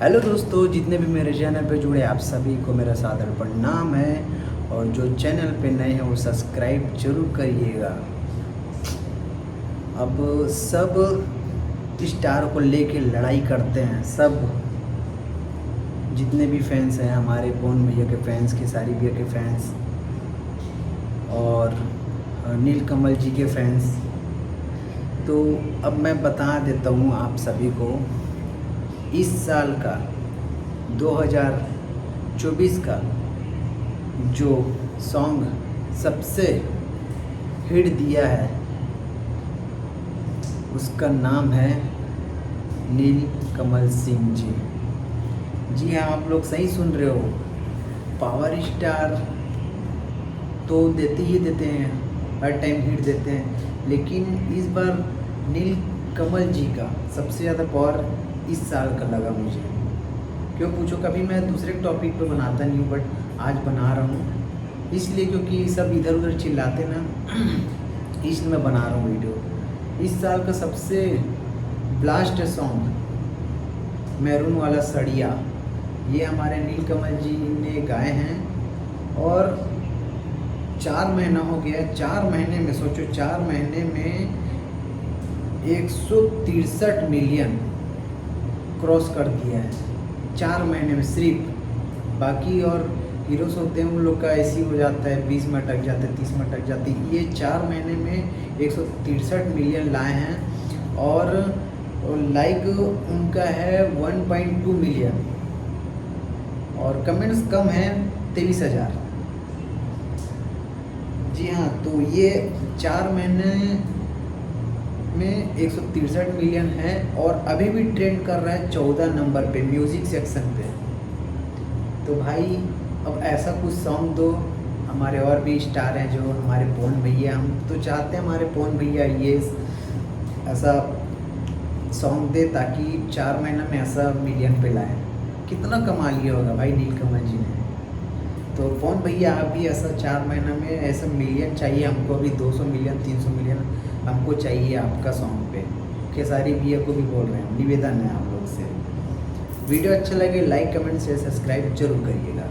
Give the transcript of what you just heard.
Hello दोस्तों, जितने भी मेरे चैनल पे जुड़े आप सभी को मेरा सादर प्रणाम है। और जो चैनल पे नए हैं वो सब्सक्राइब जरूर करिएगा। अब सब स्टार को लेके लड़ाई करते हैं, सब जितने भी फैंस हैं, हमारे पवन भैया के फैंस, खेसारी भैया के फैंस और नीलकमल जी के फैंस। तो अब मैं बता देता हूँ आप सभी को, इस साल का 2024 का जो सॉन्ग सबसे हिट दिया है उसका नाम है नीलकमल सिंह जी। जी हाँ, आप लोग सही सुन रहे हो। पावर स्टार तो देते ही देते हैं, हर टाइम हिट देते हैं, लेकिन इस बार नीलकमल जी का सबसे ज़्यादा पावर इस साल का लगा मुझे। क्यों पूछो, कभी मैं दूसरे टॉपिक पे बनाता नहीं हूँ, बट आज बना रहा हूँ इसलिए क्योंकि सब इधर उधर चिल्लाते ना, इसलिए मैं बना रहा हूँ वीडियो। इस साल का सबसे ब्लास्ट सॉन्ग मैरून वाला सड़िया, ये हमारे नीलकमल जी ने गाए हैं। और 4 महीना हो गया, 4 महीने में सोचो, 4 महीने में 163 मिलियन क्रॉस कर दिया है 4 महीने में सिर्फ। बाकी और हीरोज होते हैं उन लोग का ऐसे ही हो जाता है, 20 में अटक जाते हैं, 30 में अटक जाती है। ये 4 महीने में 163 मिलियन लाए हैं और लाइक उनका है 1.2 मिलियन और कमेंट्स कम है 23,000। जी हाँ, तो ये 4 महीने में 163 मिलियन है और अभी भी ट्रेंड कर रहा है 14 नंबर पे म्यूज़िक सेक्शन पे। तो भाई अब ऐसा कुछ सॉन्ग दो। हमारे और भी स्टार हैं जो हमारे पवन भैया, हम तो चाहते हैं हमारे पवन भैया ये ऐसा सॉन्ग दे ताकि 4 महीना में ऐसा मिलियन पे लाए। कितना कमा लिया होगा भाई नीलकमल जी ने। तो पवन भैया आप भी ऐसा 4 महीना में ऐसा मिलियन चाहिए हमको, अभी 200 मिलियन 300 मिलियन हमको चाहिए आपका सॉन्ग पे। खेसारी भैया को भी बोल रहे हैं, निवेदन है आप लोग से। वीडियो अच्छा लगे लाइक कमेंट शेयर सब्सक्राइब जरूर करिएगा।